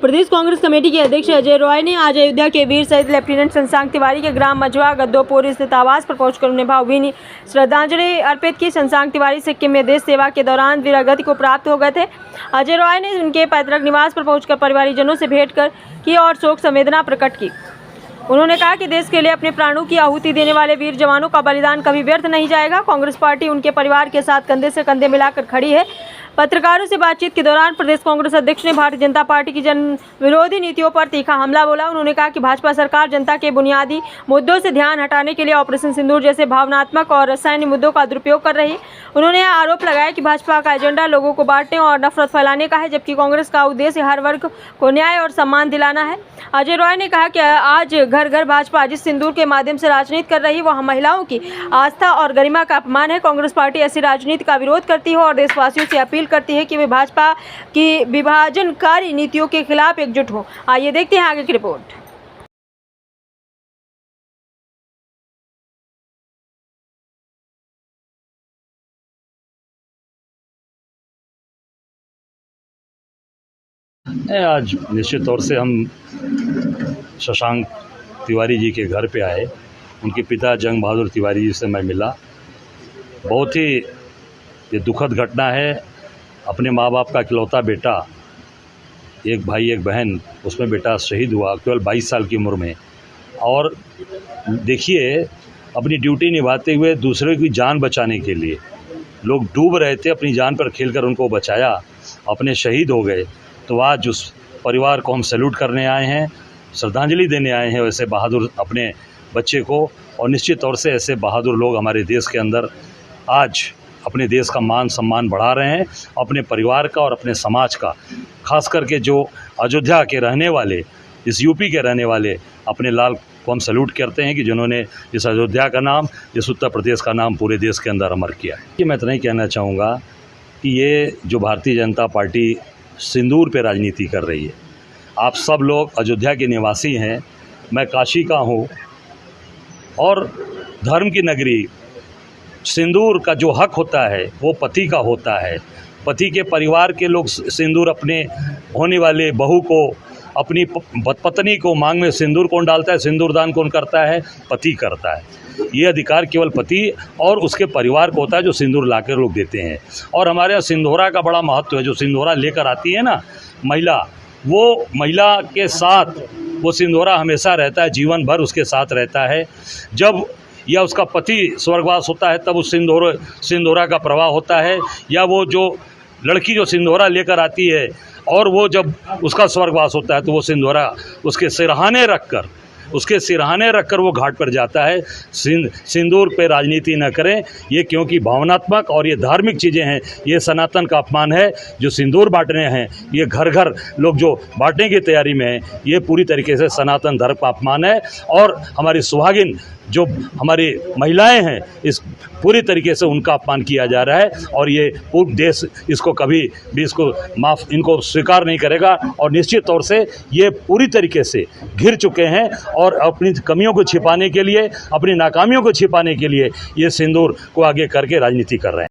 प्रदेश Congress committee के अध्यक्ष अजय रॉय ने आज अयोध्या के वीर शहीद लेफ्टिनेंट शशांक तिवारी के ग्राम मझवा गद्दोपुर स्थित आवास पर पहुंचकर उन्हें भावभीनी श्रद्धांजलि अर्पित की। शशांक तिवारी सिक्किम में देश सेवा के दौरान वीरगति को प्राप्त हो गए थे। अजय रॉय ने उनके पैतृक निवास पर पहुंचकर परिवारजनों से भेंट की और शोक संवेदना प्रकट की। उन्होंने कहा कि देश के लिए अपने प्राणों की आहुति देने वाले वीर जवानों का बलिदान कभी व्यर्थ नहीं जाएगा। कांग्रेस पार्टी उनके परिवार के साथ कंधे से कंधे मिलाकर खड़ी है। पत्रकारों से बातचीत के दौरान प्रदेश कांग्रेस अध्यक्ष ने भारतीय जनता पार्टी की जन विरोधी नीतियों पर तीखा हमला बोला। उन्होंने कहा कि भाजपा सरकार जनता के बुनियादी मुद्दों से ध्यान हटाने के लिए ऑपरेशन सिंदूर जैसे भावनात्मक और रसायनी मुद्दों का दुरुपयोग कर रही है। उन्होंने आरोप लगाया कि भाजपा का एजेंडा लोगों को बांटने और नफरत फैलाने का है, जबकि कांग्रेस का उद्देश्य हर वर्ग को न्याय और सम्मान दिलाना है। अजय रॉय ने कहा कि आज घर घर भाजपा जिस सिंदूर के माध्यम से राजनीति कर रही वह महिलाओं की आस्था और गरिमा का अपमान है। कांग्रेस पार्टी ऐसी राजनीति का विरोध करती है और देशवासियों से अपील करती है कि वे भाजपा की विभाजनकारी नीतियों के खिलाफ एकजुट हो। आइए देखते हैं आगे की रिपोर्ट। आज निश्चित तौर से हम शशांक तिवारी जी के घर पे आए। उनके पिता जंग बहादुर तिवारी जी से मैं मिला। बहुत ही ये दुखद घटना है। अपने माँ बाप का इकलौता बेटा, एक भाई एक बहन, उसमें बेटा शहीद हुआ केवल 22 साल की उम्र में। और देखिए, अपनी ड्यूटी निभाते हुए दूसरे की जान बचाने के लिए लोग डूब रहे थे, अपनी जान पर खेलकर उनको बचाया, अपने शहीद हो गए। तो आज उस परिवार को हम सैल्यूट करने आए हैं, श्रद्धांजलि देने आए हैं वैसे बहादुर अपने बच्चे को। और निश्चित तौर से ऐसे बहादुर लोग हमारे देश के अंदर आज अपने देश का मान सम्मान बढ़ा रहे हैं, अपने परिवार का और अपने समाज का। खास करके जो अयोध्या के रहने वाले, इस यूपी के रहने वाले अपने लाल को हम सैल्यूट करते हैं कि जिन्होंने इस अयोध्या का नाम, इस उत्तर प्रदेश का नाम पूरे देश के अंदर अमर किया है। ये मैं इतना ही कहना चाहूँगा कि ये जो भारतीय जनता पार्टी सिंदूर पे राजनीति कर रही है, आप सब लोग अयोध्या के निवासी हैं, मैं काशी का हूँ और धर्म की नगरी। सिंदूर का जो हक होता है वो पति का होता है। पति के परिवार के लोग सिंदूर अपने होने वाले बहू को, अपनी पत्नी को मांग में सिंदूर कौन डालता है, सिंदूर दान कौन करता है? पति करता है। ये अधिकार केवल पति और उसके परिवार को होता है जो सिंदूर लाकर लोग देते हैं। और हमारे यहाँ सिंदूरा का बड़ा महत्व है। जो सिंदूरा लेकर आती है ना महिला, वो महिला के साथ वो सिंदूरा हमेशा रहता है, जीवन भर उसके साथ रहता है। जब या उसका पति स्वर्गवास होता है तब उस सिंदूरा का प्रवाह होता है, या वो जो लड़की जो सिंदूरा लेकर आती है और वो जब उसका स्वर्गवास होता है तो वो सिंदूरा उसके सिरहाने रखकर वो घाट पर जाता है। सिंदूर पे राजनीति न करें, ये क्योंकि भावनात्मक और ये धार्मिक चीज़ें हैं। ये सनातन का अपमान है। जो सिंदूर बांटने हैं, ये घर घर लोग जो बांटने की तैयारी में हैं, ये पूरी तरीके से सनातन धर्म का अपमान है। और हमारी सुहागिन जो हमारी महिलाएं हैं, इस पूरी तरीके से उनका अपमान किया जा रहा है। और ये पूर्ण देश इसको कभी भी इनको स्वीकार नहीं करेगा। और निश्चित तौर से ये पूरी तरीके से घिर चुके हैं और अपनी कमियों को छिपाने के लिए, अपनी नाकामियों को छिपाने के लिए ये सिंदूर को आगे करके राजनीति कर रहे हैं।